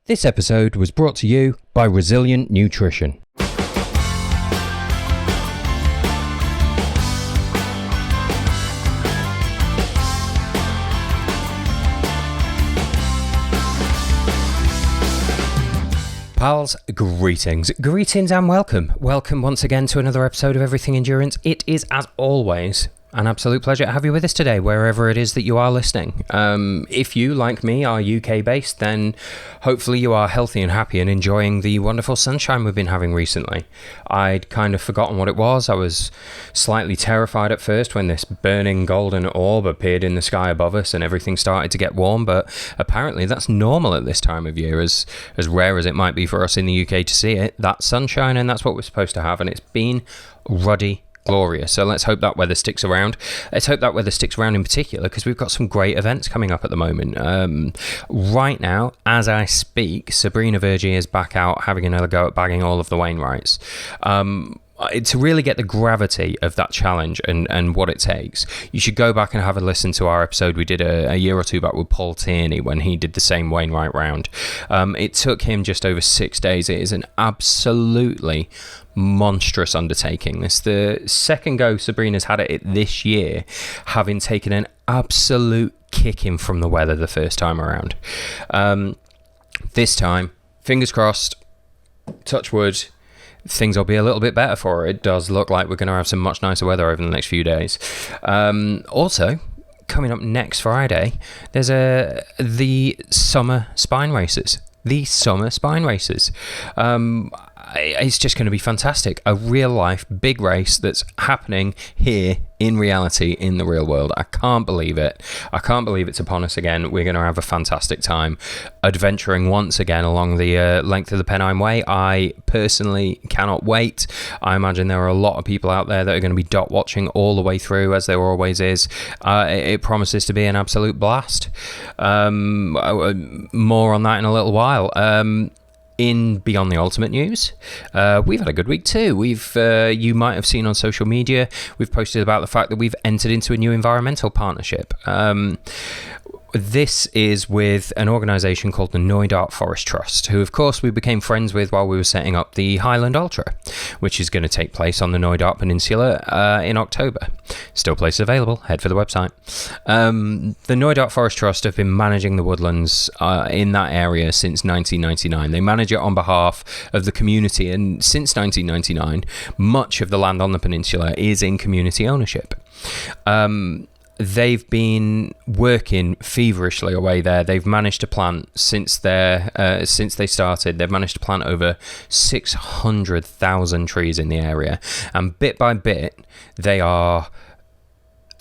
This episode was brought to you by Resilient Nutrition. Pals, greetings and welcome once again to another episode of Everything Endurance. It is, as always, an absolute pleasure to have you with us today, wherever it is that you are listening. If you, like me, are UK-based, then hopefully you are healthy and happy and enjoying the wonderful sunshine we've been having recently. I'd kind of forgotten what it was. I was slightly terrified at first when this burning golden orb appeared in the sky above us and everything started to get warm, but apparently that's normal at this time of year, as rare as it might be for us in the UK to see it. That's sunshine, and that's what we're supposed to have, and it's been ruddy glorious. So let's hope that weather sticks around. Let's hope that weather sticks around in particular because we've got some great events coming up at the moment. Right now, as I speak, Sabrina Vergy is back out having another go at bagging all of the Wainwrights. To really get the gravity of that challenge and what it takes, you should go back and have a listen to our episode we did a year or two back with Paul Tierney when he did the same Wainwright round. It took him just over 6 days. It is an absolutely monstrous undertaking. It's the second go Sabrina's had at it this year, having taken an absolute kicking from the weather the first time around. This time, fingers crossed, touch wood, things will be a little bit better for her. It does look like we're going to have some much nicer weather over the next few days. Also, coming up next Friday, there's the summer spine races. It's just going to be fantastic. A real life big race that's happening here in reality in the real world. I can't believe it. I can't believe it's upon us again. We're going to have a fantastic time adventuring once again along the length of the Pennine Way. I personally cannot wait. I imagine there are a lot of people out there that are going to be dot watching all the way through, as there always is. It promises to be an absolute blast. More on that in a little while. In Beyond the Ultimate news, we've had a good week too. You might have seen on social media, we've posted about the fact that we've entered into a new environmental partnership. This is with an organisation called the Knoydart Forest Trust, who of course we became friends with while we were setting up the Highland Ultra, which is going to take place on the Knoydart Peninsula in October. Still places available, head for the website. The Knoydart Forest Trust have been managing the woodlands in that area since 1999. They manage it on behalf of the community, and since 1999, much of the land on the peninsula is in community ownership. They've been working feverishly away there. They've managed to plant, since they started, they've managed to plant over 600,000 trees in the area. And bit by bit, they are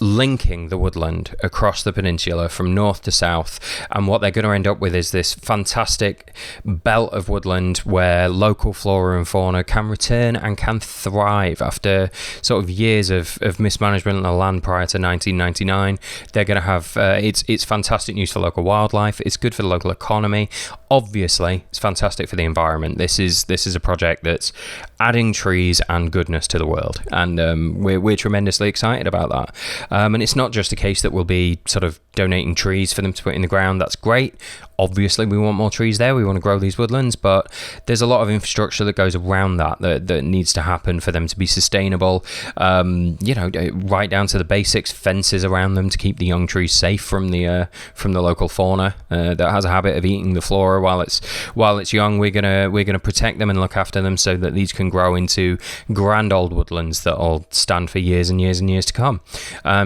linking the woodland across the peninsula from north to south, and what they're going to end up with is this fantastic belt of woodland where local flora and fauna can return and can thrive after sort of years of mismanagement of the land prior to 1999. They're going to have it's fantastic news for local wildlife. It's good for the local economy. Obviously, it's fantastic for the environment. This is a project that's adding trees and goodness to the world, and we're tremendously excited about that. And it's not just a case that we'll be sort of donating trees for them to put in the ground. That's great. Obviously, we want more trees there. We want to grow these woodlands, but there's a lot of infrastructure that goes around that needs to happen for them to be sustainable. Right down to the basics, fences around them to keep the young trees safe from the local fauna that has a habit of eating the flora while it's young. We're gonna protect them and look after them so that these can grow into grand old woodlands that'll stand for years and years and years to come.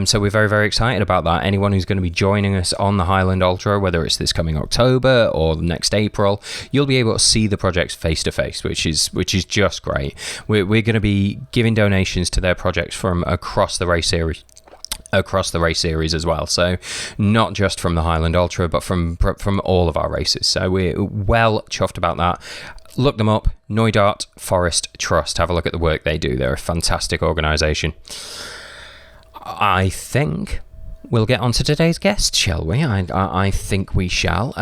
So we're very, very excited about that. Anyone who's going to be joining us on the Highland Ultra, whether it's this coming October or next April, you'll be able to see the projects face to face, which is just great. We're going to be giving donations to their projects from across the race series as well, so not just from the Highland Ultra but from all of our races. So we're well chuffed about that. Look them up, Knoydart Forest Trust. Have a look at the work they do. They're a fantastic organisation. I think we'll get on to today's guest, shall we? I think we shall.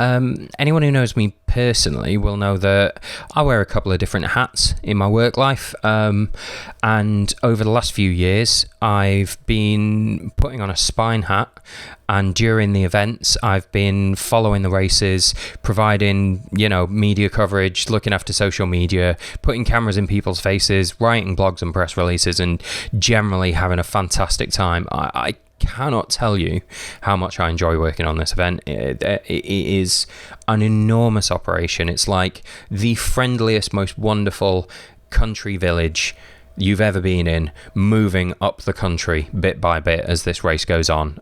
Anyone who knows me personally will know that I wear a couple of different hats in my work life. And over the last few years, I've been putting on a spine hat. And during the events, I've been following the races, providing, media coverage, looking after social media, putting cameras in people's faces, writing blogs and press releases, and generally having a fantastic time. I cannot tell you how much I enjoy working on this event. It is an enormous operation. It's like the friendliest, most wonderful country village you've ever been in, moving up the country bit by bit as this race goes on.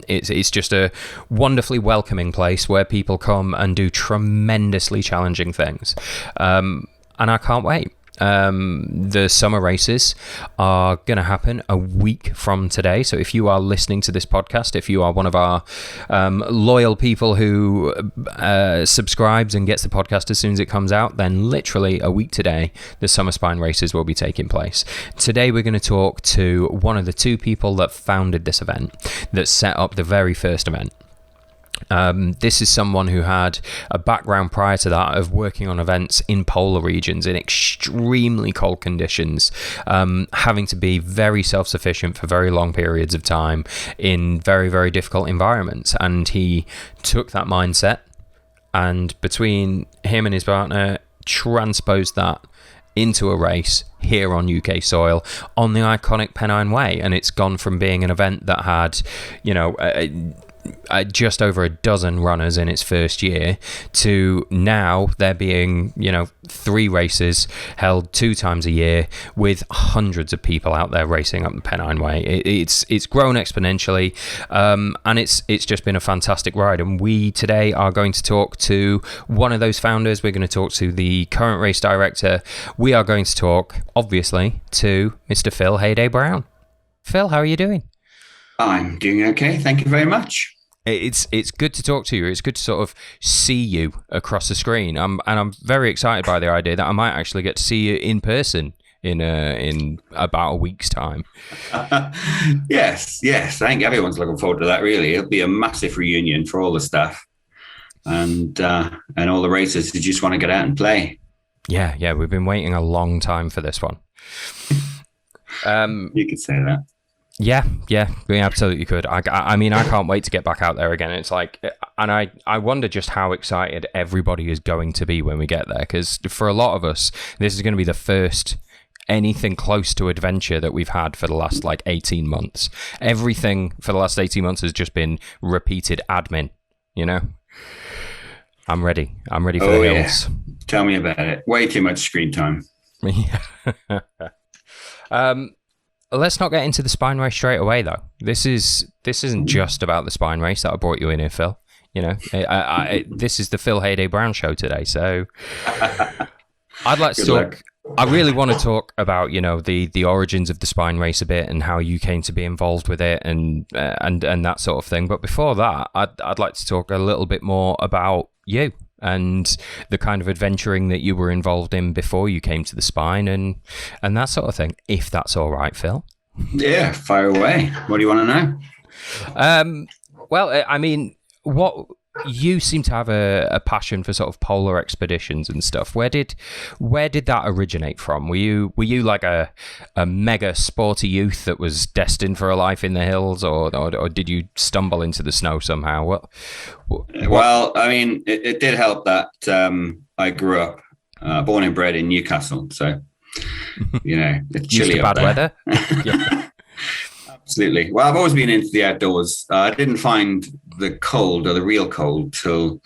It's just a wonderfully welcoming place where people come and do tremendously challenging things. And I can't wait. The summer races are going to happen a week from today. So if you are listening to this podcast, if you are one of our loyal people who subscribes and gets the podcast as soon as it comes out, then literally a week today, the summer spine races will be taking place. Today, we're going to talk to one of the two people that founded this event, that set up the very first event. This is someone who had a background prior to that of working on events in polar regions in extremely cold conditions, having to be very self-sufficient for very long periods of time in very, very difficult environments. And he took that mindset, and between him and his partner, transposed that into a race here on UK soil on the iconic Pennine Way. And it's gone from being an event that had, just over a dozen runners in its first year to now there being 3 races held 2 times a year with hundreds of people out there racing up the Pennine Way. It's grown exponentially, and it's just been a fantastic ride. And we today are going to talk to one of those founders. We're going to talk to the current race director. We are going to talk, obviously, to Mr. Phil Hayday-Brown. Phil, how are you doing? I'm doing okay. Thank you very much. It's good to talk to you. It's good to sort of see you across the screen. And I'm very excited by the idea that I might actually get to see you in person in about a week's time. Yes. I think everyone's looking forward to that. Really, it'll be a massive reunion for all the staff and all the racers who just want to get out and play. Yeah. We've been waiting a long time for this one. You could say that. Yeah, we absolutely could. I mean, I can't wait to get back out there again. It's like, and I wonder just how excited everybody is going to be when we get there, because for a lot of us, this is going to be the first anything close to adventure that we've had for the last 18 months. Everything for the last 18 months has just been repeated admin, I'm ready for the hills. Yeah. Tell me about it. Way too much screen time. Let's not get into the spine race straight away, though. This isn't just about the spine race that I brought you in here, Phil. This is the Phil Hayday-Brown show today. So I'd like to talk. I really want to talk about the origins of the spine race a bit and how you came to be involved with it and that sort of thing. But before that, I'd like to talk a little bit more about you and the kind of adventuring that you were involved in before you came to the spine and that sort of thing, if that's all right, Phil. Yeah, fire away. What do you want to know? Well, I mean, you seem to have a passion for sort of polar expeditions and stuff. Where did that originate from? Were you like a mega sporty youth that was destined for a life in the hills, or did you stumble into the snow somehow? What? Well, I mean, it did help that I grew up born and bred in Newcastle, so it's chilly up bad there. Weather. Yeah. Absolutely. Well, I've always been into the outdoors. I didn't find the cold or the real cold till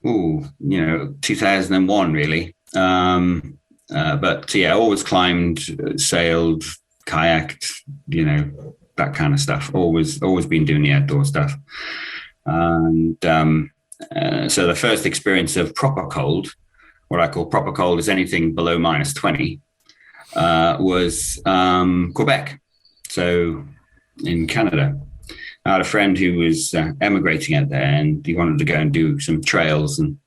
2001, really. But yeah, always climbed, sailed, kayaked, that kind of stuff. Always been doing the outdoor stuff. And so the first experience of proper cold, what I call proper cold is anything below -20, was Quebec. So in Canada, I had a friend who was emigrating out there, and he wanted to go and do some trails and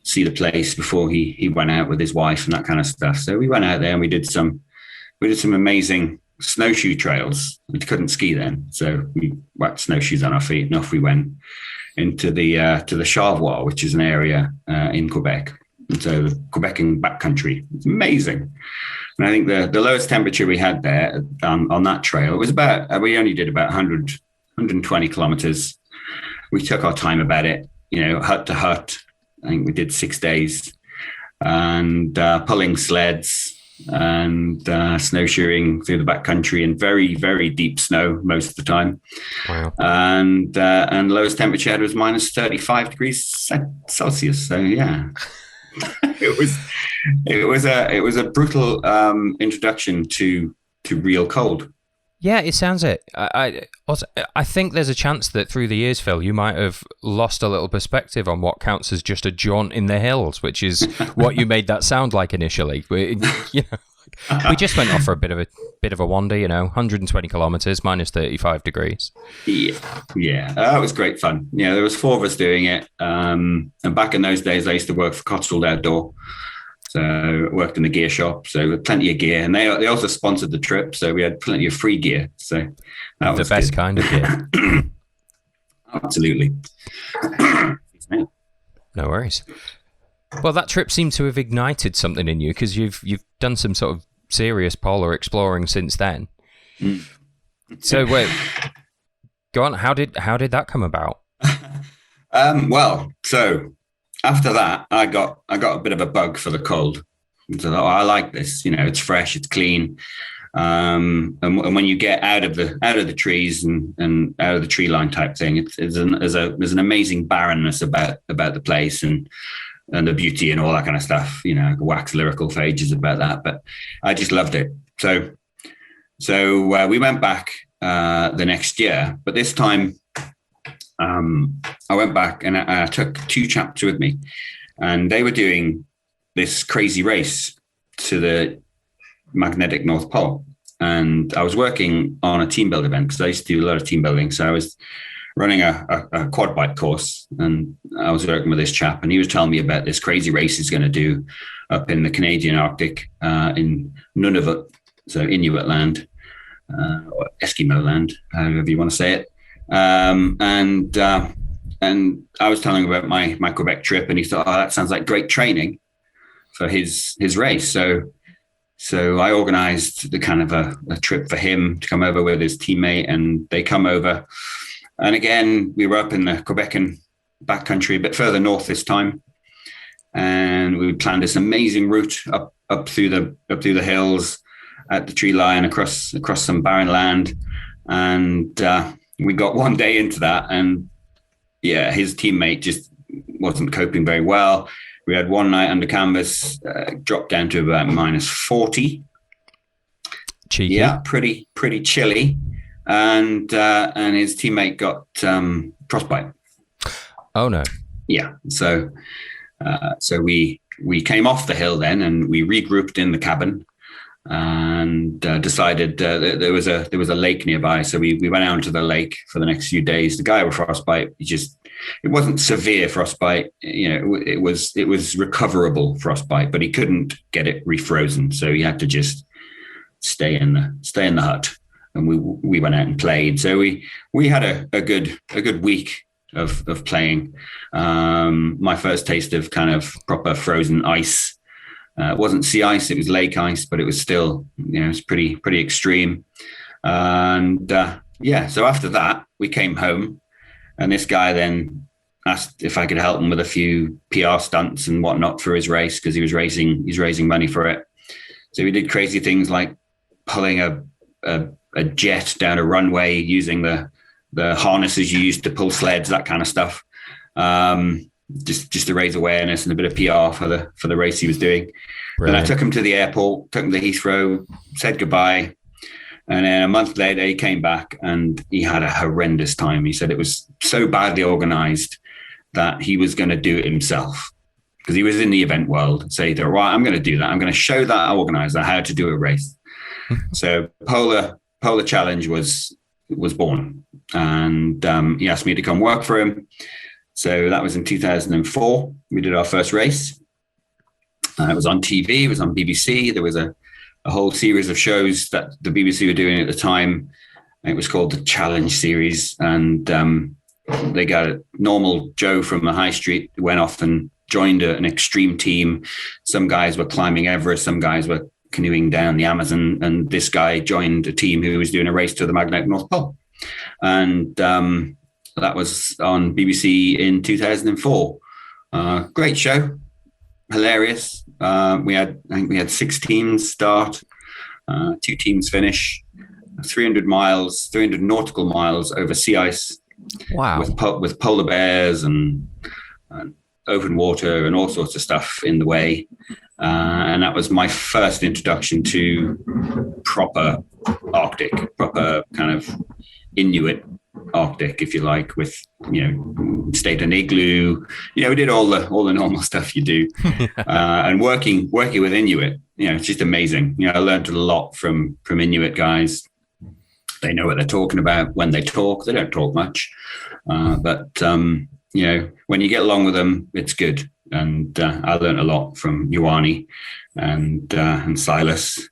see the place before he went out with his wife and that kind of stuff. So we went out there and we did some amazing snowshoe trails. We couldn't ski then, so we whacked snowshoes on our feet and off we went into the to the Charlevoix, which is an area in Quebec. And so the Quebecan backcountry. It's amazing. And I think the lowest temperature we had there on that trail, it was about, we only did about 120 kilometers. We took our time about it, hut to hut. I think we did 6 days, and pulling sleds and snowshoeing through the backcountry in very, very deep snow most of the time. Wow. And lowest temperature was minus 35 degrees Celsius. So yeah, it was a brutal introduction to real cold. Yeah, it sounds it. I think there's a chance that through the years, Phil, you might have lost a little perspective on what counts as just a jaunt in the hills, which is what you made that sound like initially. We just went off for a bit of a wander, 120 kilometers, minus 35 degrees. Yeah, that was great fun. Yeah, there was 4 of us doing it. And back in those days, I used to work for Cotswold Outdoor. So I worked in the gear shop, so we had plenty of gear, and they also sponsored the trip, so we had plenty of free gear. So that was the best good. kind of gear. Absolutely. No worries. Well, that trip seemed to have ignited something in you, because you've done some sort of serious polar exploring since then. So wait, go on. How did that come about? Well, so after that, I got a bit of a bug for the cold. So I like this. It's fresh, it's clean, and when you get out of the trees and out of the tree line type thing, there's an amazing barrenness about the place and the beauty and all that kind of stuff. I could wax lyrical for ages about that, but I just loved it. So we went back the next year, but this time. I went back and I took 2 chaps with me, and they were doing this crazy race to the magnetic North Pole. And I was working on a team build event, because I used to do a lot of team building. So I was running a quad bike course, and I was working with this chap, and he was telling me about this crazy race he's going to do up in the Canadian Arctic, in Nunavut, so Inuit land, or Eskimo land, however you want to say it. And I was telling him about my Quebec trip, and he thought, oh, that sounds like great training for his race. So I organized the kind of a trip for him to come over with his teammate, and they come over. And again, we were up in the Quebecan backcountry, a bit further north this time. And we planned this amazing route up through the hills at the tree line, across some barren land. And, we got one day into that, and yeah, his teammate just wasn't coping very well. We had one night under canvas, dropped down to about minus 40. Cheeky. Yeah, pretty chilly. And his teammate got frostbite. Oh no. Yeah. So we came off the hill then, and we regrouped in the cabin, and decided there was a lake nearby, so we went out to the lake for the next few days. The guy with frostbite, it wasn't severe frostbite, it was recoverable frostbite, but he couldn't get it refrozen, so he had to just stay in the hut, and we went out and played. So we had a good week of playing. My first taste of kind of proper frozen ice. It wasn't sea ice, it was lake ice, but it was still, it was pretty extreme. And so after that, we came home, and this guy then asked if I could help him with a few PR stunts and whatnot for his race, because he's raising money for it. So we did crazy things like pulling a jet down a runway using the harnesses you used to pull sleds, that kind of stuff. Just to raise awareness and a bit of PR for the race he was doing. Brilliant. Then I took him to the airport, took him to Heathrow, said goodbye. And then a month later, he came back and he had a horrendous time. He said it was so badly organized that he was going to do it himself, because he was in the event world. So he thought, right, I'm going to do that. I'm going to show that organizer how to do a race. So Polar Challenge was born, and he asked me to come work for him. So that was in 2004. We did our first race. It was on TV. It was on BBC. There was a a whole series of shows that the BBC were doing at the time. It was called the Challenge Series, and they got a normal Joe from the high street who went off and joined an extreme team. Some guys were climbing Everest, some guys were canoeing down the Amazon, and this guy joined a team who was doing a race to the magnetic North Pole. And that was on BBC in 2004. Great show, hilarious. I think we had 6 teams start, 2 teams finish, 300 nautical miles over sea ice. Wow. With polar bears and open water and all sorts of stuff in the way. And that was my first introduction to proper Arctic, proper kind of Inuit Arctic, if you like, with, stayed in igloo. We did all the normal stuff you do. And working with Inuit, it's just amazing. I learned a lot from Inuit guys. They know what they're talking about when they talk. They don't talk much, but when you get along with them, it's good. And I learned a lot from Ioani and Silas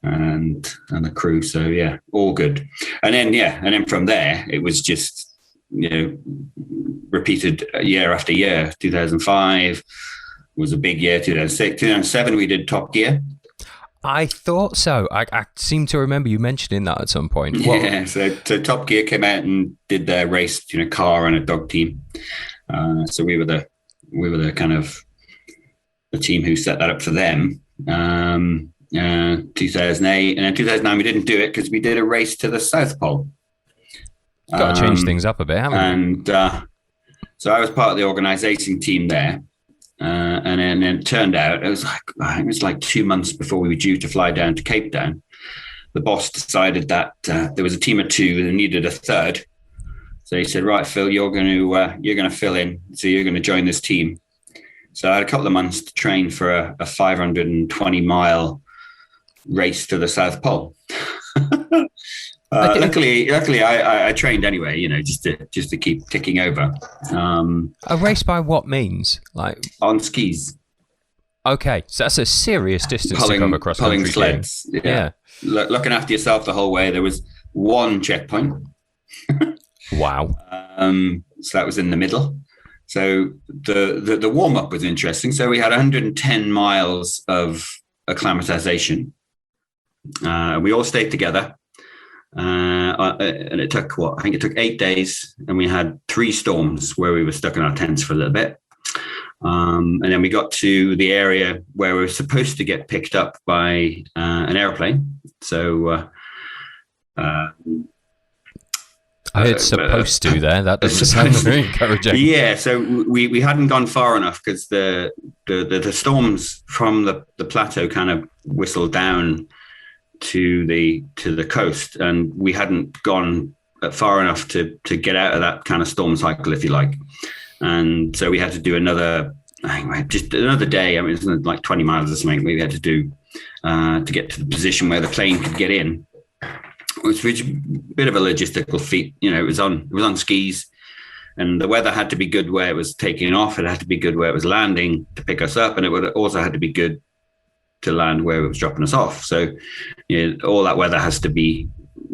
and the crew. So yeah, all good. And then from there, it was just repeated year after year. 2005 was a big year. 2006, 2007, we did Top Gear. I thought so. I seem to remember you mentioning that at some point. Yeah, so Top Gear came out and did their race, car and a dog team. So we were the kind of the team who set that up for them. 2008, and then 2009 we didn't do it because we did a race to the South Pole. Got to change things up a bit, haven't we? And so I was part of the organising team there. And then it turned out, it was like 2 months before we were due to fly down to Cape Town. The boss decided that there was a team of 2 and needed a third. So he said, right, Phil, you're going to fill in. So you're going to join this team. So I had a couple of months to train for a 520-mile race to the South Pole. Luckily, I trained anyway, just to keep ticking over. A race by what means? Like on skis. Okay, so that's a serious distance to cover across pulling country. sleds. Yeah. Looking after yourself the whole way. There was one checkpoint. Wow. So that was in the middle. So the warm up was interesting. So we had 110 miles of acclimatization. We all stayed together. And it took I think it took 8 days, and we had 3 storms where we were stuck in our tents for a little bit. And then we got to the area where we were supposed to get picked up by an airplane. So I heard supposed to there. That doesn't sound very encouraging. Yeah, so we hadn't gone far enough because the storms from the plateau kind of whistled down to the coast, and we hadn't gone far enough to get out of that kind of storm cycle, if you like. And so we had to do another day. I mean, it's like 20 miles or something we had to do to get to the position where the plane could get in. Which was a bit of a logistical feat. It was on skis, and the weather had to be good where it was taking off. It had to be good where it was landing to pick us up, and it would also had to be good to land where it was dropping us off. So all that weather has to be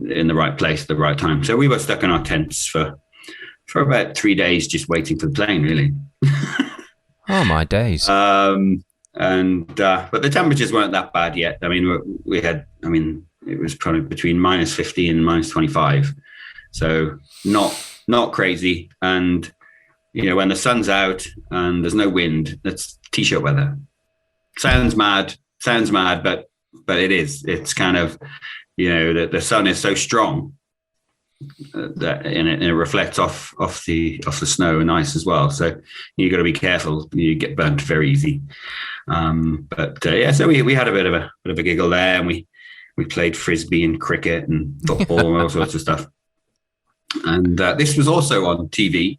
in the right place at the right time. So we were stuck in our tents for about 3 days, just waiting for the plane, really. Oh my days. But the temperatures weren't that bad yet. I mean, it was probably between minus 50 and minus 25. So not crazy. And, when the sun's out and there's no wind, that's t-shirt weather. Sounds mad, but it is. It's kind of, the sun is so strong that it reflects off the snow and ice as well. So you got to be careful. You get burnt very easy. So we had a bit of a giggle there, and we played frisbee and cricket and football and all sorts of stuff. And this was also on TV.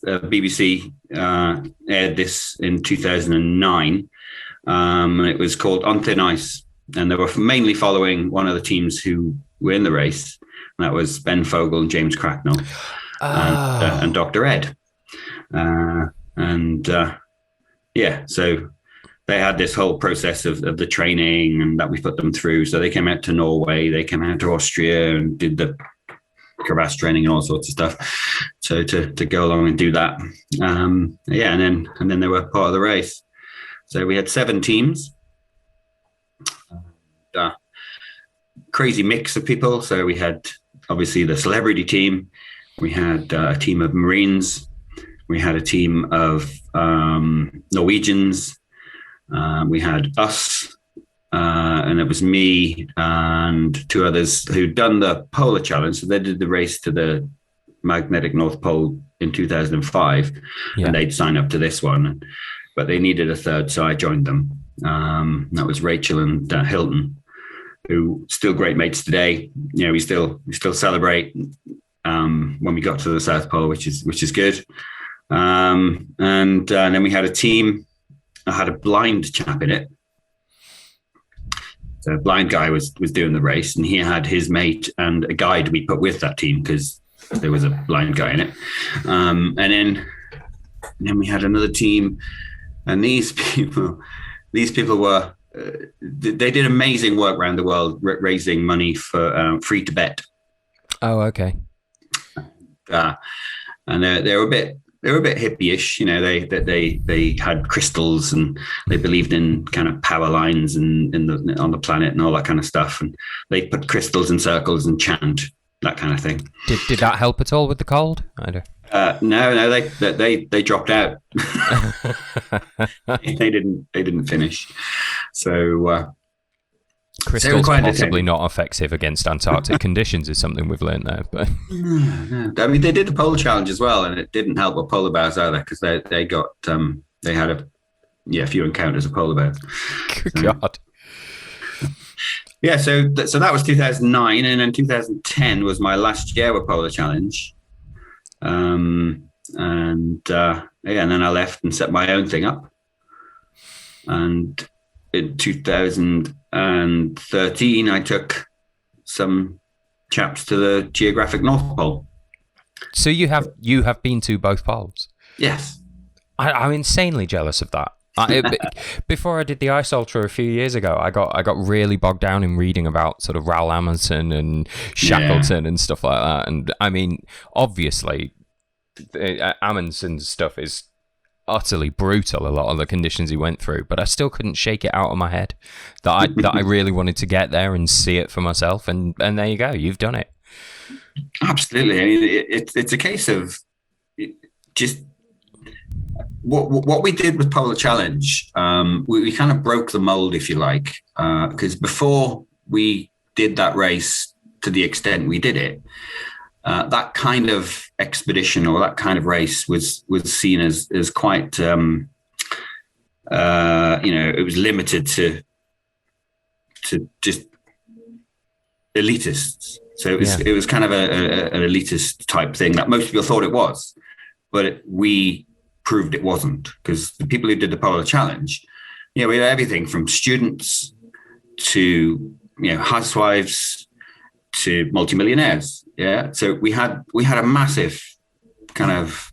BBC aired this in 2009. It was called On Thin Ice, and they were mainly following one of the teams who were in the race. And that was Ben Fogle and James Cracknell and Dr. Ed. So they had this whole process of the training and that we put them through. So they came out to Norway, they came out to Austria and did the crevasse training and all sorts of stuff. So to go along and do that. And then they were part of the race. So we had 7 teams. Crazy mix of people. So we had obviously the celebrity team. We had a team of Marines. We had a team of Norwegians. We had us, and it was me and 2 others who'd done the Polar Challenge. So they did the race to the magnetic North Pole in 2005, and they'd sign up to this one. But they needed a third, so I joined them. That was Rachel and Hilton, who still great mates today. You know, we still celebrate when we got to the South Pole, which is good. And then we had a team. I had a blind chap in it. So a blind guy was doing the race, and he had his mate and a guide we put with that team because there was a blind guy in it. And then we had another team, and these people were they did amazing work around the world raising money for Free Tibet. Oh, okay. And they were a bit hippie-ish, you know. They had crystals and they believed in kind of power lines and on the planet and all that kind of stuff. And they put crystals in circles and chant, that kind of thing. Did that help at all with the cold? No, they dropped out. They didn't finish. So crystals possibly not effective against Antarctic conditions is something we've learned there. But no. I mean, they did the Polar Challenge as well, and it didn't help with polar bears either because they had a few encounters of polar bears. Good God. Yeah, so that was 2009, and then 2010 was my last year with Polar Challenge. And then I left and set my own thing up. And in 2013, I took some chaps to the geographic North Pole. So you have been to both poles? Yes. I'm insanely jealous of that. Before I did the Ice Ultra a few years ago, I got really bogged down in reading about sort of Raoul Amundsen and Shackleton and stuff like that. And I mean, obviously, Amundsen's stuff is utterly brutal, a lot of the conditions he went through, but I still couldn't shake it out of my head that I really wanted to get there and see it for myself. And there you go, you've done it. Absolutely. I mean, it's a case of just what we did with Polar Challenge. We kind of broke the mold, if you like, because before we did that race to the extent we did it, that kind of expedition or that kind of race was seen as quite, it was limited to just elitists. So it was kind of an elitist type thing that most people thought it was, but we proved it wasn't, because the people who did the Polar Challenge, we had everything from students to housewives to multimillionaires. Yeah, so we had a massive kind of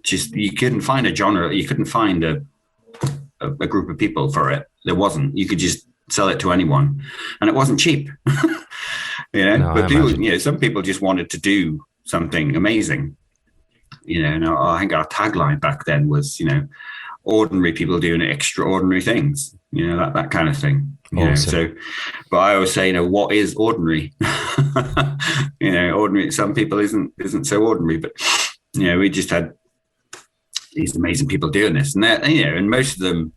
you couldn't find a genre, you couldn't find a group of people for it. There wasn't. You could just sell it to anyone, and it wasn't cheap. No, but some people just wanted to do something amazing. I think our tagline back then was, ordinary people doing extraordinary things, that kind of thing. Awesome. But I always say, what is ordinary? Ordinary, some people isn't so ordinary, but, we just had these amazing people doing this, and that, and most of them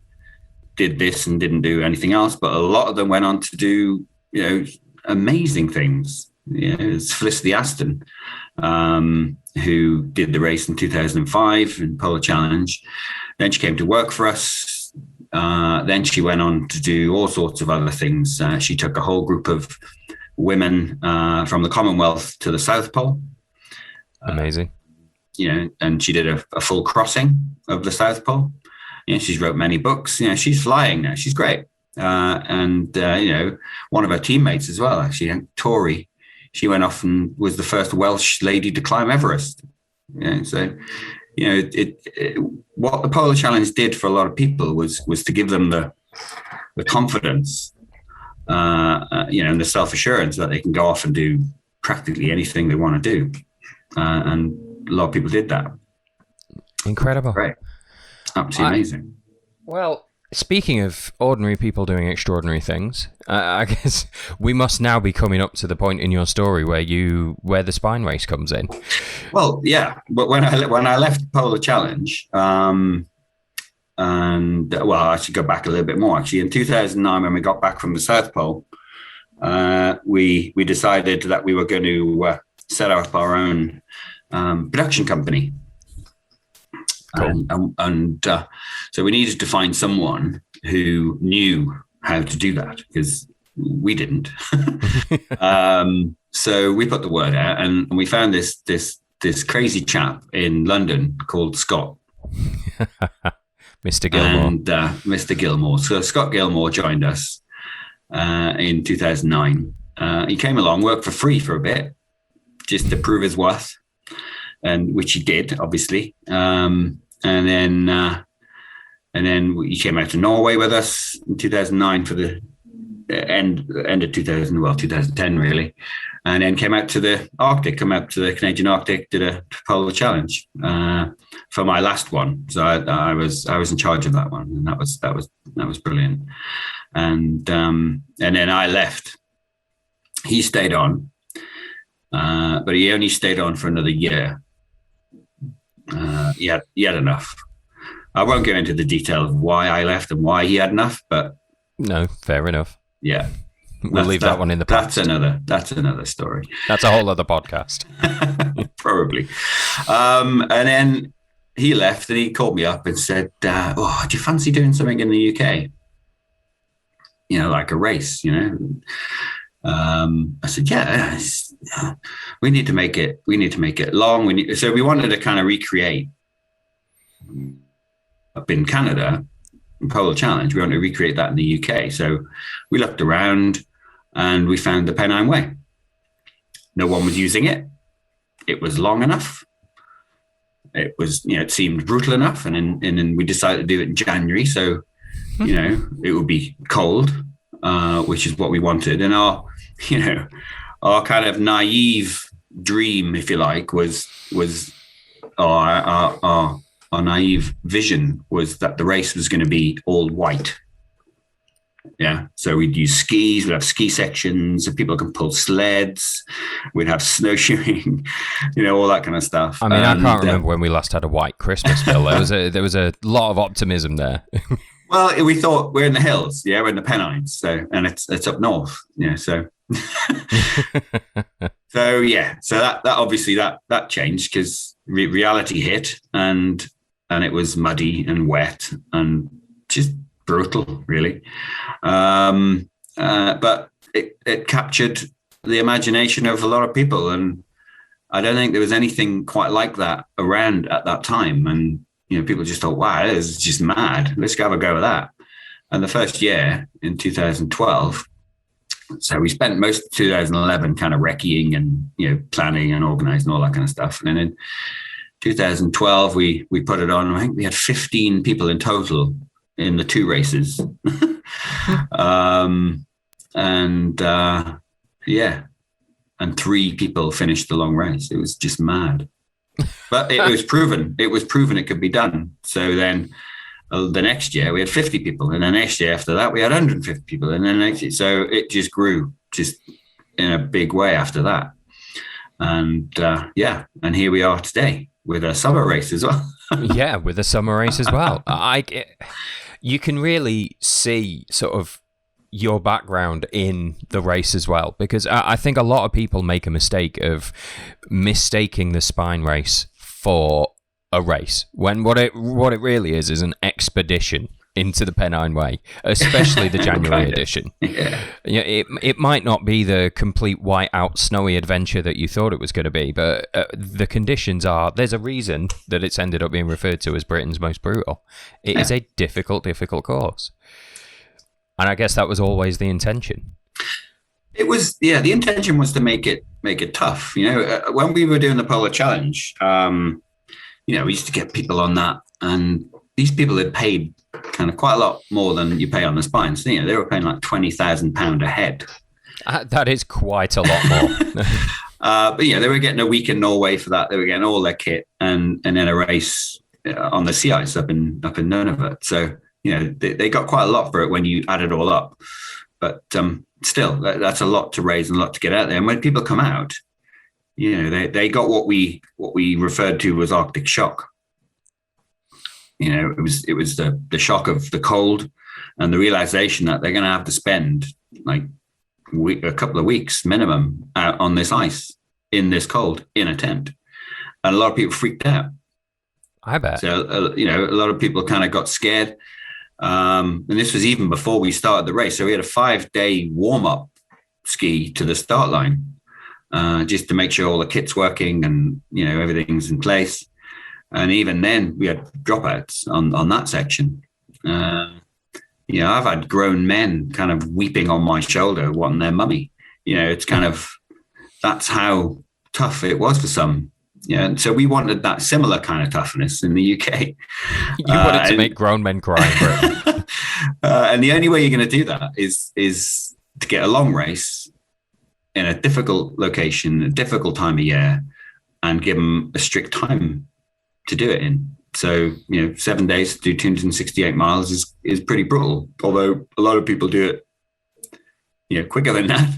did this and didn't do anything else, but a lot of them went on to do, amazing things. It's Felicity Aston, who did the race in 2005 in Polar Challenge. Then she came to work for us. Then she went on to do all sorts of other things. She took a whole group of women from the Commonwealth to the South Pole. Amazing. And she did a full crossing of the South Pole. She's wrote many books. She's flying now. She's great. And one of her teammates as well, actually, Tori, she went off and was the first Welsh lady to climb Everest. So what the Polar Challenge did for a lot of people was to give them the confidence, and the self-assurance that they can go off and do practically anything they want to do. And a lot of people did that. Incredible. Right. Absolutely amazing. Well, speaking of ordinary people doing extraordinary things, I guess we must now be coming up to the point in your story where the spine race comes in. Well, yeah, but when I left Polar Challenge, I should go back a little bit more. Actually, in 2009, when we got back from the South Pole, we decided that we were going to set up our own production company. Cool. And so we needed to find someone who knew how to do that, because we didn't. So we put the word out, and we found this crazy chap in London called Scott. Mr. Gilmore. And Mr. Gilmore. So Scott Gilmore joined us in 2009. He came along, worked for free for a bit, just to prove his worth, and which he did, obviously. And then he came out to Norway with us in 2009 for the end of 2010 really, and then came out to the Arctic, to the Canadian Arctic, did a Polar Challenge for my last one. So I was in charge of that one, and that was brilliant. And then I left. He stayed on, but he only stayed on for another year. He had enough. I won't go into the detail of why I left and why he had enough, but no, fair enough. Yeah, we'll leave that one in the past. That's another story. That's a whole other podcast. Probably. And then he left, and he called me up and said, do you fancy doing something in the UK? Like a race, I said, yeah, we need to make it long. So we wanted to kind of recreate up in Canada, Polar Challenge. We wanted to recreate that in the UK. So we looked around and we found the Pennine Way. No one was using it. It was long enough. It was, it seemed brutal enough. And then we decided to do it in January. So, it would be cold, which is what we wanted. And our kind of naive dream, if you like, was our naive vision was that the race was going to be all white. Yeah. So we'd use skis, we'd have ski sections, and people can pull sleds, we'd have snowshoeing, all that kind of stuff. I mean, I can't remember when we last had a white Christmas, Phil. There was a lot of optimism there. Well, we thought we're in the hills, we're in the Pennines, and it's up north, so. So that obviously that changed, because reality hit, and it was muddy and wet and just brutal, really. But it captured the imagination of a lot of people, and I don't think there was anything quite like that around at that time. And people just thought, wow, this is just mad. Let's have a go at that. And the first year in 2012, so we spent most of 2011 kind of recceing and planning and organizing all that kind of stuff. And in 2012, we put it on. I think we had 15 people in total in the two races. And 3 people finished the long race. It was just mad. But it was proven. It was proven it could be done. So then the next year we had 50 people, and the next year after that we had 150 people, and then next year, so it just grew just in a big way after that. And and here we are today with a summer race as well. Yeah, with a summer race as well. You can really see sort of your background in the race as well, because I think a lot of people make a mistake of mistaking the spine race for a race, when what it really is an expedition into the Pennine Way, especially the January edition. Yeah, it might not be the complete white-out snowy adventure that you thought it was going to be, but the conditions are. There's a reason that it's ended up being referred to as Britain's most brutal. It is a difficult course, and I guess that was always the intention. It was, the intention was to make it tough. When we were doing the Polar Challenge, we used to get people on that, and these people had paid kind of quite a lot more than you pay on the spine. So, they were paying like £20,000 a head. That is quite a lot more. But they were getting a week in Norway for that. They were getting all their kit and then a race on the sea ice up in Nunavut. So, they got quite a lot for it when you add it all up. But still, that's a lot to raise and a lot to get out there. And when people come out, they got what we referred to as Arctic shock. It was the shock of the cold and the realization that they're going to have to spend like a couple of weeks minimum out on this ice in this cold in a tent, and a lot of people freaked out. I bet. So a lot of people kind of got scared, and this was even before we started the race. So we had a 5-day warm-up ski to the start line, just to make sure all the kit's working and everything's in place. And even then, we had dropouts on that section. I've had grown men kind of weeping on my shoulder, wanting their mummy. It's kind of, that's how tough it was for some. Yeah, and so we wanted that similar kind of toughness in the UK. You wanted to make grown men cry. And the only way you're going to do that is to get a long race in a difficult location, a difficult time of year, and give them a strict time to do it in. So, 7 days to do 268 miles is pretty brutal. Although a lot of people do it, quicker than that.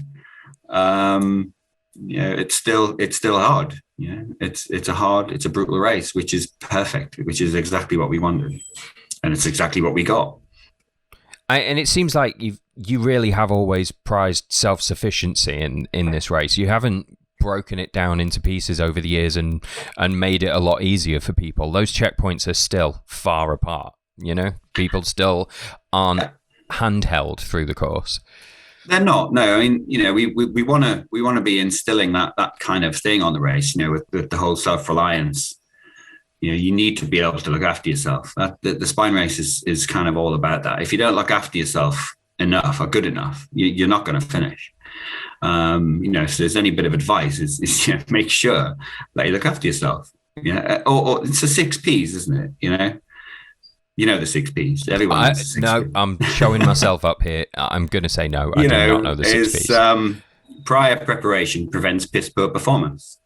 It's still hard. It's a brutal race, which is perfect, which is exactly what we wanted. And it's exactly what we got. And it seems like you really have always prized self-sufficiency in this race. You haven't broken it down into pieces over the years and made it a lot easier for people. Those checkpoints are still far apart. People still aren't handheld through the course. They're not. No, I mean, we want to be instilling that kind of thing on the race. With the whole self-reliance. You need to be able to look after yourself. The spine race is kind of all about that. If you don't look after yourself enough or good enough, you're not going to finish. So there's any bit of advice is make sure that you look after yourself. Or it's the 6 Ps, isn't it? The 6 Ps. Everyone knows the 6 no, Ps. I'm showing myself up here. I'm going to say no. I do not know the 6 Ps. Prior preparation prevents piss poor performance.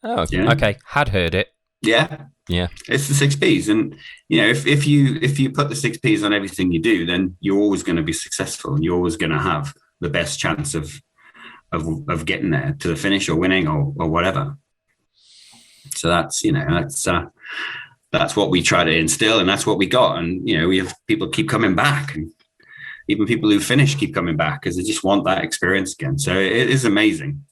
Oh, okay. Had heard it. Yeah. It's the 6 Ps, and if you put the 6 Ps on everything you do, then you're always going to be successful, and you're always going to have the best chance of getting there to the finish or winning or whatever. So that's what we try to instill, and that's what we got. And we have people keep coming back, and even people who finish keep coming back because they just want that experience again. So it is amazing.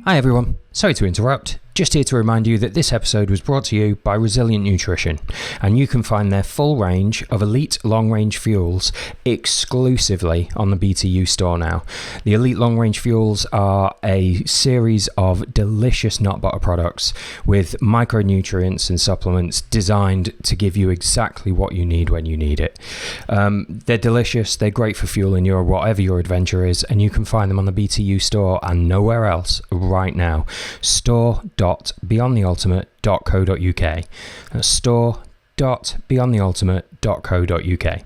Hi everyone, sorry to interrupt. Just here to remind you that this episode was brought to you by Resilient Nutrition, and you can find their full range of elite long-range fuels exclusively on the BTU store now. The elite long-range fuels are a series of delicious nut butter products with micronutrients and supplements designed to give you exactly what you need when you need it. They're delicious, they're great for fueling your whatever your adventure is, and you can find them on the BTU store and nowhere else right now. Store.beyondtheultimate.co.uk. That's store.beyondtheultimate.co.uk.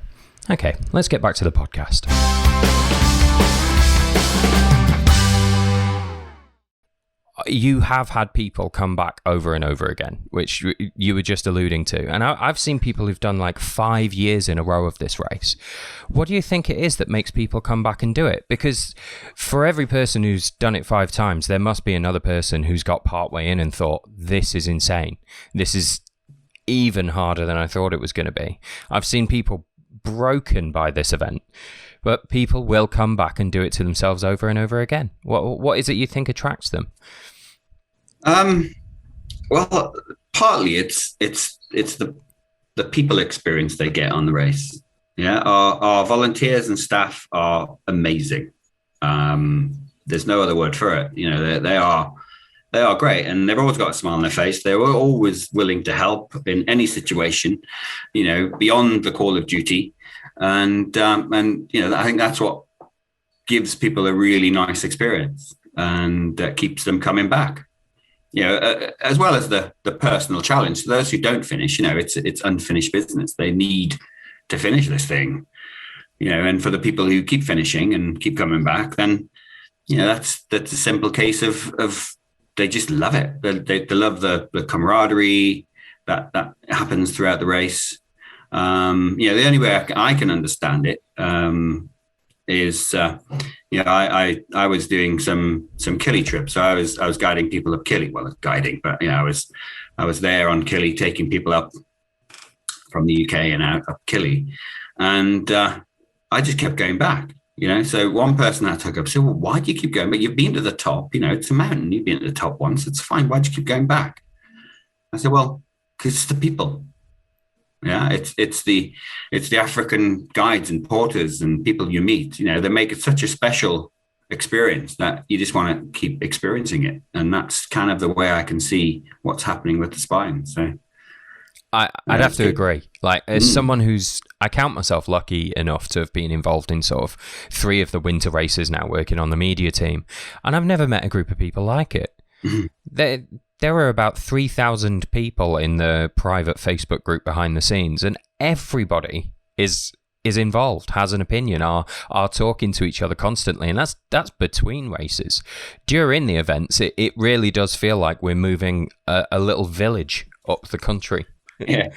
Okay, let's get back to the podcast. You have had people come back over and over again, which you were just alluding to. And I've seen people who've done like 5 years in a row of this race. What do you think it is that makes people come back and do it? Because for every person who's done it 5 times, there must be another person who's got partway in and thought, this is insane. This is even harder than I thought it was going to be. I've seen people broken by this event, but people will come back and do it to themselves over and over again. What is it you think attracts them? Well, partly it's the people experience they get on the race. Yeah, our volunteers and staff are amazing. There's no other word for it. They are great, and they've always got a smile on their face. They're always willing to help in any situation, beyond the call of duty. And I think that's what gives people a really nice experience, and that keeps them coming back. as well as the personal challenge. For those who don't finish, it's unfinished business. They need to finish this thing, and for the people who keep finishing and keep coming back, then, that's a simple case of they just love it. They love the camaraderie that happens throughout the race. The only way I can understand it is, I was doing some Killy trips. So I was guiding people up Killy. Well, guiding, but I was there on Killy, taking people up from the UK and out up Killy, and I just kept going back. So one person had to hook up. So, well, why do you keep going? But you've been to the top. It's a mountain. You've been to the top once. It's fine. Why do you keep going back? I said, well, because it's the people. Yeah, it's the African guides and porters and people you meet. They make it such a special experience that you just want to keep experiencing it, and that's kind of the way I can see what's happening with the spine. So, I'd have to agree. Like, as someone I count myself lucky enough to have been involved in sort of 3 of the winter races now, working on the media team, and I've never met a group of people like it. There are about 3,000 people in the private Facebook group behind the scenes, and everybody is involved, has an opinion, are talking to each other constantly, and that's between races. During the events, it really does feel like we're moving a little village up the country. Yeah,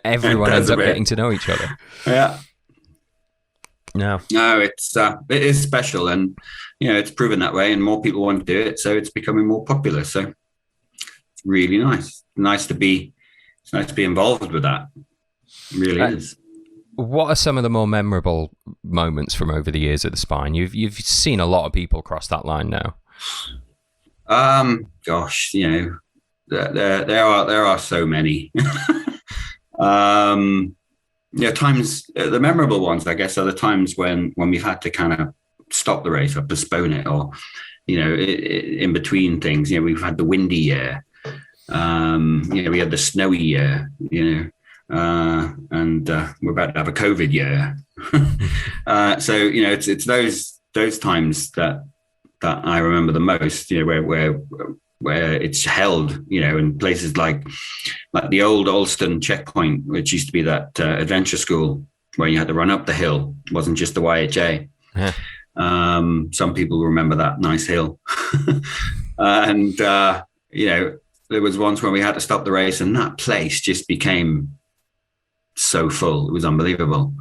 everyone ends up getting to know each other. Yeah. No, it is special, and it's proven that way, and more people want to do it, so it's becoming more popular. So it's really nice. Nice to be involved with that. It really is. What are some of the more memorable moments from over the years at the Spine? You've seen a lot of people cross that line now. Gosh, there are so many. Times, the memorable ones, I guess, are the times when we've had to kind of stop the race or postpone it, or in between things. We've had the windy year. We had the snowy year. And we're about to have a COVID year. So it's those times that I remember the most. Where it's held, in places like the old Alston checkpoint, which used to be that adventure school where you had to run up the hill. It wasn't just the YHA. Yeah. Some people remember that nice hill. And, there was once when we had to stop the race, and that place just became so full. It was unbelievable.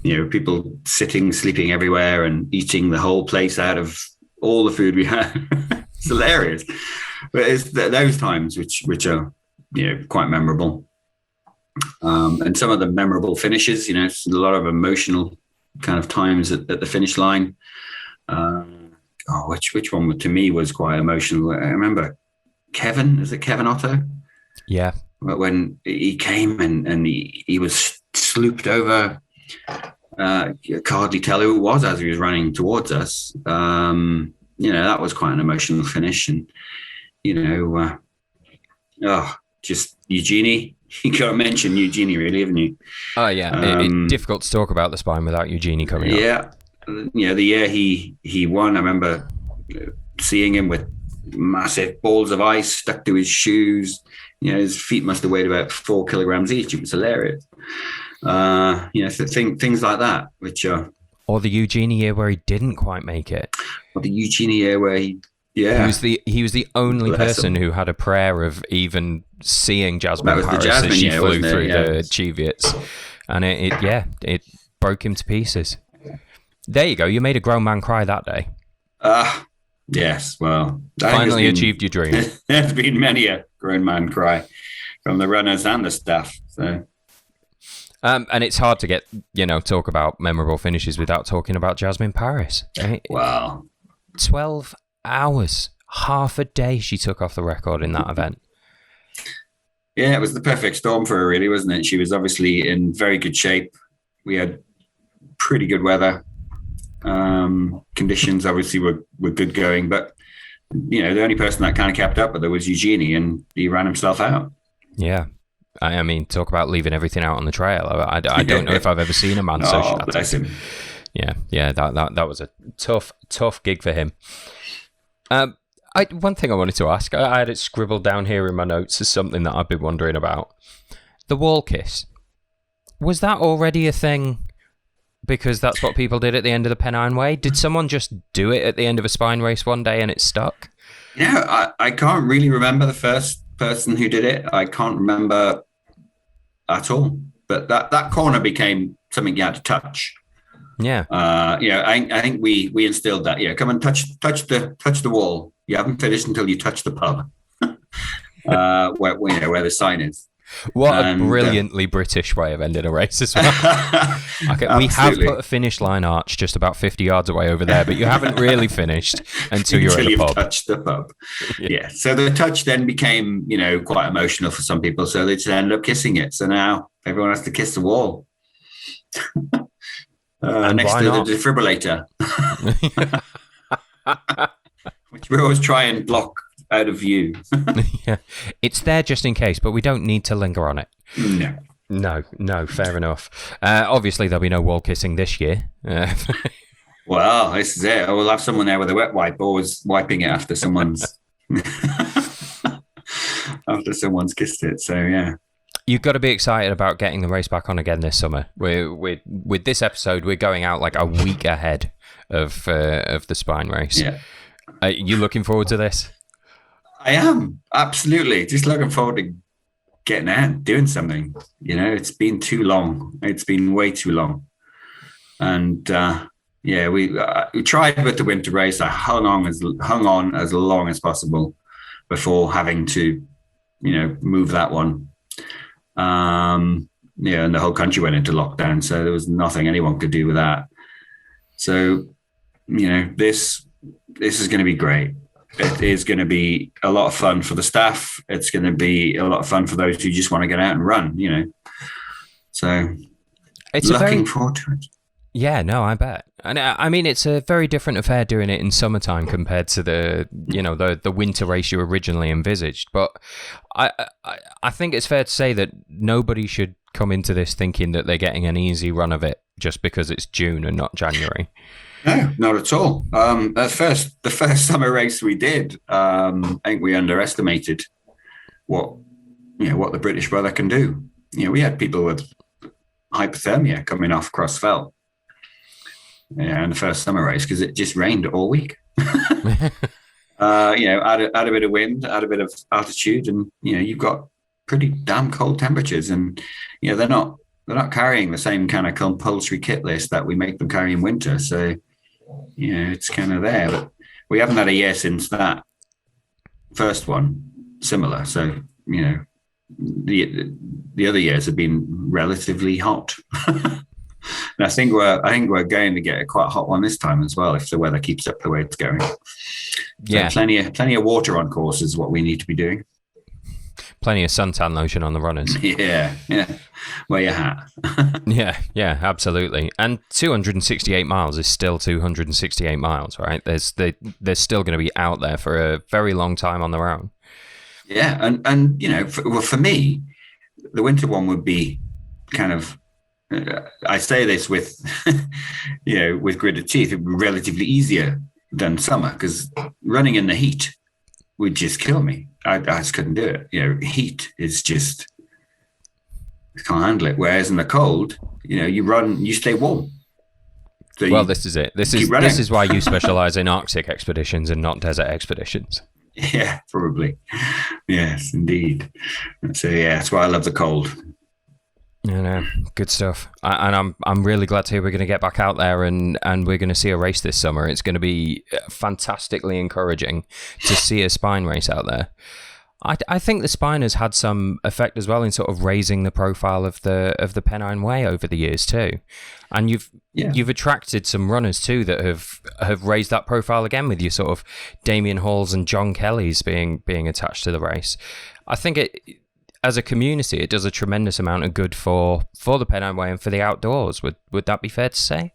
People sitting, sleeping everywhere and eating the whole place out of all the food we had. It's hilarious. But it's those times which are quite memorable, and some of the memorable finishes. It's a lot of emotional kind of times at the finish line. Which one to me was quite emotional? I remember Kevin. Is it Kevin Otto? Yeah. But when he came and he was slooped over, you could hardly tell who it was as he was running towards us. That was quite an emotional finish, and. Just Eugenie. You got to mention Eugenie, really, haven't you? Oh, yeah. It's difficult to talk about the Spine without Eugenie coming up. Yeah. The year he won, I remember seeing him with massive balls of ice stuck to his shoes. His feet must have weighed about 4 kilograms each. It was hilarious. So things like that, which are... Or the Eugenie year where he didn't quite make it. Or the Eugenie year where he was the only person who had a prayer of even seeing Jasmine Paris as she flew through the Cheviots, and it broke him to pieces. There you go. You made a grown man cry that day. Yes. Well, finally achieved your dream. There's been many a grown man cry from the runners and the staff. So. And it's hard to get talk about memorable finishes without talking about Jasmine Paris. Wow. 12 hours, half a day she took off the record in that event. Yeah, it was the perfect storm for her, really, wasn't it? She was obviously in very good shape. We had pretty good weather. Conditions obviously were good going, but the only person that kind of kept up with her was Eugenie, and he ran himself out. Yeah. I mean, talk about leaving everything out on the trail. I don't know if I've ever seen a man so shattered. Bless him. Yeah, that was a tough gig for him. One thing I wanted to ask, I had it scribbled down here in my notes as something that I've been wondering about. The wall kiss. Was that already a thing because that's what people did at the end of the Pennine Way? Did someone just do it at the end of a spine race one day and it stuck? I can't really remember the first person who did it. I can't remember at all. But that corner became something you had to touch. Yeah. I think we instilled that. Yeah, come and touch the wall. You haven't finished until you touch the pub, where the sign is. What a brilliantly British way of ending a race as well. Okay, we have put a finish line arch just about 50 yards away over there, but you haven't really finished until you're at the pub. Touched the pub. Yeah. So the touch then became, quite emotional for some people. So they just ended up kissing it. So now everyone has to kiss the wall. Next to the defibrillator, which we always try and block out of view. Yeah, it's there just in case, but we don't need to linger on it. No, fair enough. Obviously, there'll be no wall kissing this year. Well, this is it. We'll have someone there with a wet wipe, always wiping it after someone's kissed it. So yeah. You've got to be excited about getting the race back on again this summer. With this episode, we're going out like a week ahead of the spine race. Yeah. Are you looking forward to this? I am, absolutely. Just looking forward to getting out and doing something. It's been too long. It's been way too long. And we tried with the winter race. I hung on as long as possible before having to, move that one. And the whole country went into lockdown, so there was nothing anyone could do with that. So, this is going to be great. It is going to be a lot of fun for the staff. It's going to be a lot of fun for those who just want to get out and run, So it's looking forward to it. Yeah, no, I bet. And I mean, it's a very different affair doing it in summertime compared to the winter race you originally envisaged. But I think it's fair to say that nobody should come into this thinking that they're getting an easy run of it just because it's June and not January. No, not at all. The first summer race we did, I think we underestimated what the British weather can do. We had people with hypothermia coming off Crossfell. In the first summer race because it just rained all week. Add a bit of wind, add a bit of altitude, and you've got pretty damn cold temperatures. And they're not carrying the same kind of compulsory kit list that we make them carry in winter. So it's kind of there, but we haven't had a year since that first one similar. So the other years have been relatively hot. And I think we're going to get a quite hot one this time as well if the weather keeps up the way it's going. So plenty of water on course is what we need to be doing. Plenty of suntan lotion on the runners. Yeah. Wear your hat. yeah, absolutely. And 268 miles is still 268 miles, right? They're still going to be out there for a very long time on their own. Yeah, and for me, the winter one would be kind of. I say this with, with gritted teeth, it would be relatively easier than summer because running in the heat would just kill me. I just couldn't do it. Heat is just, I can't handle it. Whereas in the cold, you run, you stay warm. So this is it. This is why you specialize in Arctic expeditions and not desert expeditions. Yeah, probably. Yes, indeed. So that's why I love the cold. No, good stuff. And I'm really glad to hear we're going to get back out there and we're going to see a race this summer. It's going to be fantastically encouraging to see a spine race out there. I think the spine has had some effect as well in sort of raising the profile of the Pennine Way over the years too. And you've attracted some runners too that have raised that profile again with your sort of Damien Halls and John Kellys being attached to the race. I think as a community, it does a tremendous amount of good for the Pennine Way and for the outdoors. Would that be fair to say?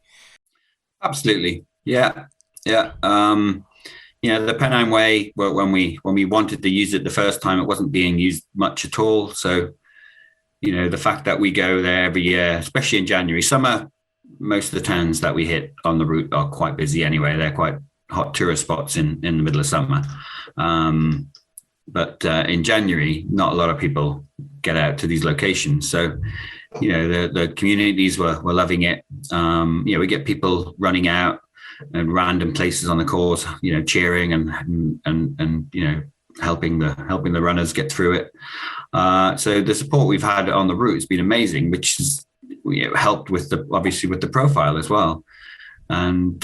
Absolutely. Yeah. The Pennine Way, when we wanted to use it the first time, it wasn't being used much at all. So, the fact that we go there every year, especially in January, summer, most of the towns that we hit on the route are quite busy anyway. They're quite hot tourist spots in the middle of summer. But in January, not a lot of people get out to these locations. So, the communities were loving it. We get people running out and random places on the course, cheering and helping the runners get through it. So the support we've had on the route has been amazing, which has helped with the profile as well. And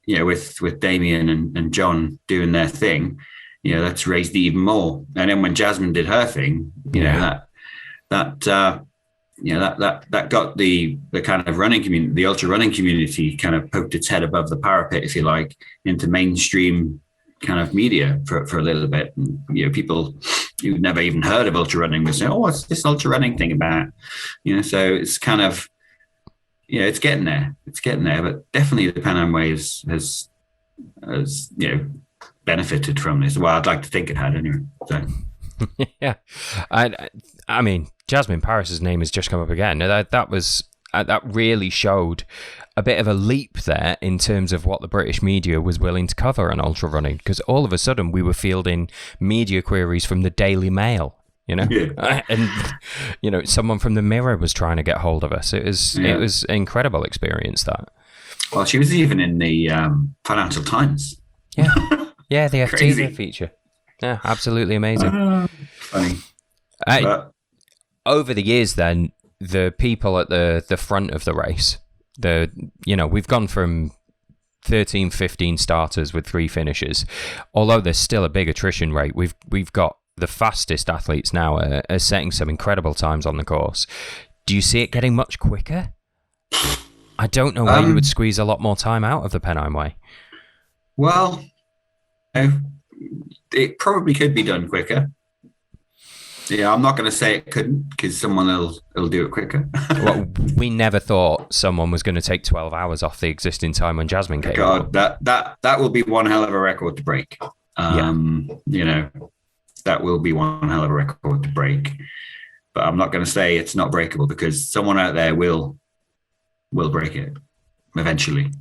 with Damien and John doing their thing, that's raised it even more. And then when Jasmine did her thing, that got the kind of running community, the ultra running community, kind of poked its head above the parapet, if you like, into mainstream kind of media for a little bit. And, people who'd never even heard of ultra running would say, "Oh, what's this ultra running thing about?" So it's kind of, it's getting there. It's getting there, but definitely the Pennine Way has benefited from this. Well, I'd like to think it had anyway. So. Yeah, I mean, Jasmine Paris's name has just come up again. That really showed a bit of a leap there in terms of what the British media was willing to cover on ultra running, because all of a sudden we were fielding media queries from the Daily Mail. Yeah. And someone from the Mirror was trying to get hold of us. It was an incredible experience, that. Well, she was even in the Financial Times. Yeah, the FT feature. Yeah, absolutely amazing. Funny. Over the years, then, the people at the front of the race, we've gone from 13, 15 starters with 3 finishers. Although there's still a big attrition rate, we've got the fastest athletes now are setting some incredible times on the course. Do you see it getting much quicker? I don't know where you would squeeze a lot more time out of the Pennine Way. Well, it probably could be done quicker. Yeah, I'm not going to say it couldn't, because someone will do it quicker. Well, we never thought someone was going to take 12 hours off the existing time when Jasmine came. God, that will be one hell of a record to break. That will be one hell of a record to break. But I'm not going to say it's not breakable, because someone out there will break it eventually.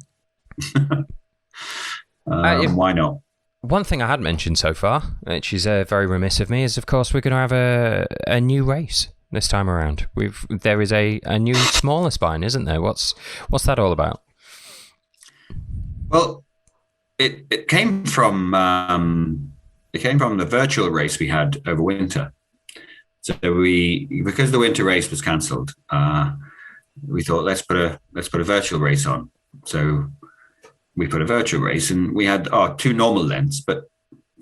Why not? One thing I hadn't mentioned so far, which is very remiss of me, is of course we're going to have a new race this time around. There is a new smaller spine, isn't there? What's that all about? Well, it came from the virtual race we had over winter. So because the winter race was cancelled, we thought let's put a virtual race on. So we put a virtual race, and we had our 2 normal lengths, but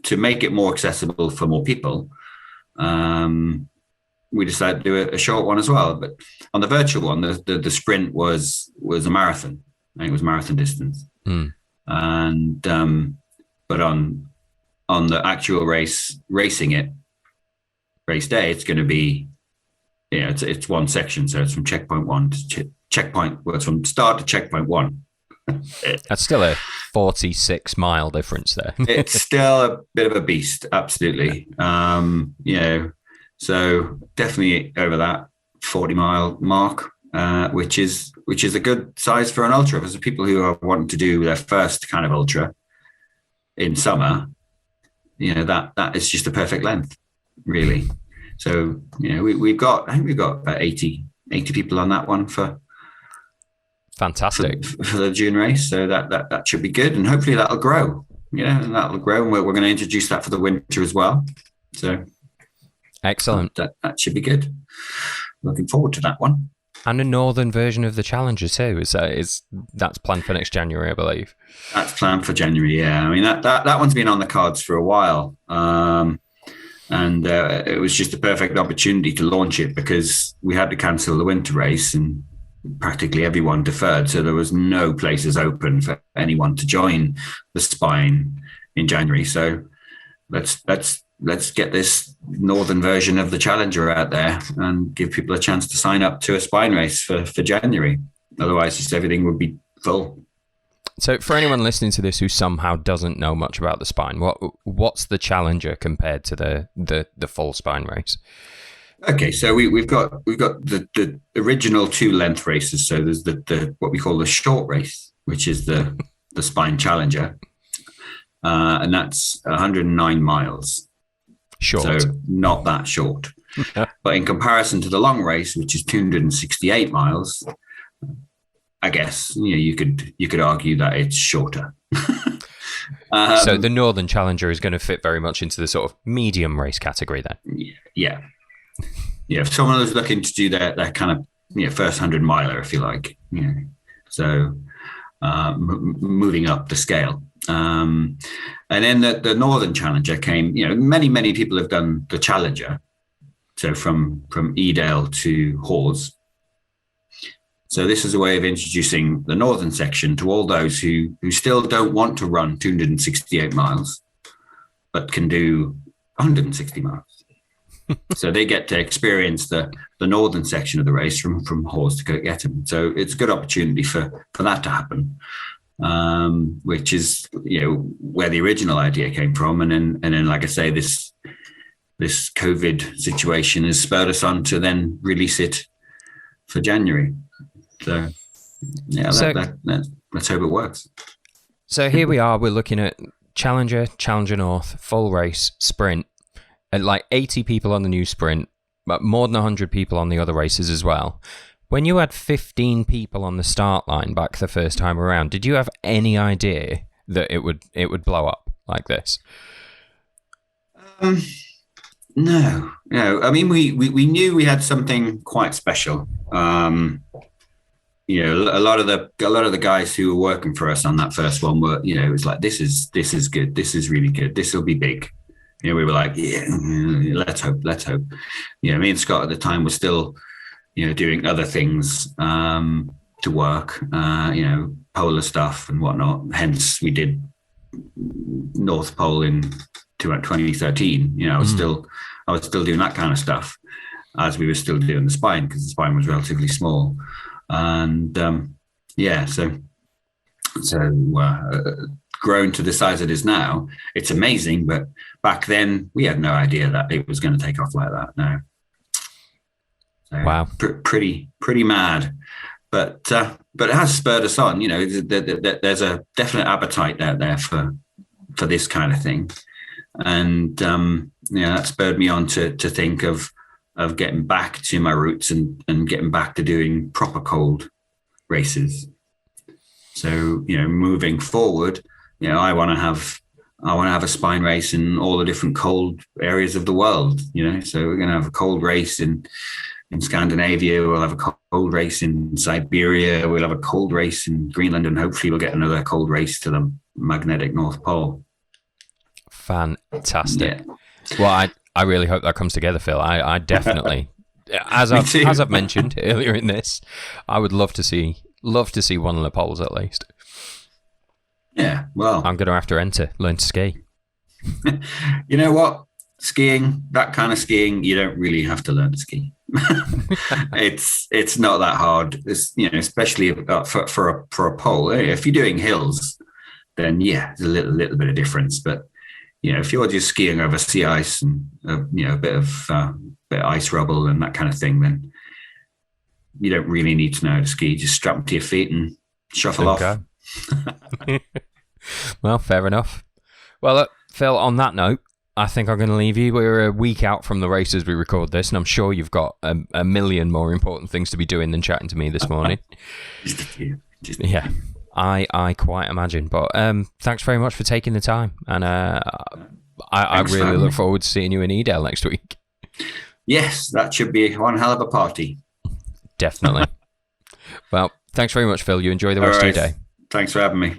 to make it more accessible for more people, we decided to do a short one as well. But on the virtual one, the sprint was a marathon. I think it was marathon distance. And but on the actual race day, it's going to be it's one section. So it's from checkpoint 1 to checkpoint. Well, it's from start to checkpoint 1. That's still a 46-mile difference there. It's still a bit of a beast, absolutely. So definitely over that 40-mile mark, which is a good size for an ultra. For the people who are wanting to do their first kind of ultra in summer, that is just a perfect length, really. So we've got about 80 people on that one for. Fantastic. For the June race. So that should be good. And hopefully that'll grow, and that'll grow. And we're going to introduce that for the winter as well. So excellent. That should be good. Looking forward to that one. And a northern version of the Challenger too. That's planned for next January, I believe. That's planned for January, yeah. I mean, that one's been on the cards for a while. And it was just a perfect opportunity to launch it, because we had to cancel the winter race and practically everyone deferred, so there was no places open for anyone to join the spine in January. So let's get this northern version of the Challenger out there and give people a chance to sign up to a spine race for January. Otherwise, just everything would be full. So for anyone listening to this who somehow doesn't know much about the spine, what's the Challenger compared to the full spine race? Okay, so we've got the original 2 length races. So there's the what we call the short race, which is the Spine Challenger, and that's 109 miles. Short. So not that short. But in comparison to the long race, which is 268 miles, I guess you could argue that it's shorter. So the Northern Challenger is going to fit very much into the sort of medium race category then. Yeah. If someone was looking to do their kind of first 100 miler, if you like, so moving up the scale. And then the Northern Challenger came. Many people have done the Challenger, so from Edale to Hawes. So this is a way of introducing the northern section to all those who still don't want to run 268 miles, but can do 160 miles. So they get to experience the northern section of the race from Hawes to Kirkgetton. So it's a good opportunity for that to happen, which is where the original idea came from. And then like I say, this COVID situation has spurred us on to then release it for January. So, let's hope it works. So here we are. We're looking at Challenger North, full race, sprint, and like 80 people on the new sprint, but more than 100 people on the other races as well. When you had 15 people on the start line back the first time around, did you have any idea that it would blow up like this? No. I mean, we knew we had something quite special. A lot of the guys who were working for us on that first one were, it was like, this is good. This is really good. This will be big. We were like, let's hope. Me and Scott at the time were still, doing other things to work, polar stuff and whatnot. Hence, we did North Pole in 2013. I was still doing that kind of stuff as we were still doing the spine, because the spine was relatively small. And grown to the size it is now, it's amazing. But back then, we had no idea that it was going to take off like that. No. So, wow. Pretty mad. But it has spurred us on. There's a definite appetite out there for this kind of thing, and that spurred me on to think of getting back to my roots and getting back to doing proper cold races. So, moving forward, I want to have a spine race in all the different cold areas of the world, so we're going to have a cold race in Scandinavia. We'll have a cold race in Siberia. We'll have a cold race in Greenland, and hopefully we'll get another cold race to the magnetic North Pole. Fantastic. Yeah. Well, I really hope that comes together, Phil. I definitely, as I've mentioned earlier in this, I would love to see one of the poles at least. Yeah, well, I'm going to have to learn to ski. You know what? Skiing, that kind of skiing, you don't really have to learn to ski. It's not that hard. It's, especially for a pole. If you're doing hills, then there's a little bit of difference, but. If you're just skiing over sea ice and a bit of ice rubble and that kind of thing, then you don't really need to know how to ski. Just strap them to your feet and shuffle off. Well, fair enough. Well, Phil, on that note, I think I'm going to leave you. We're a week out from the race as we record this, and I'm sure you've got a million more important things to be doing than chatting to me this morning. Just a few. Yeah. I quite imagine, but thanks very much for taking the time, and I really look forward to seeing you in Edale next week. Yes, that should be one hell of a party. Definitely. Well, thanks very much, Phil. You enjoy the rest of your day. Thanks for having me.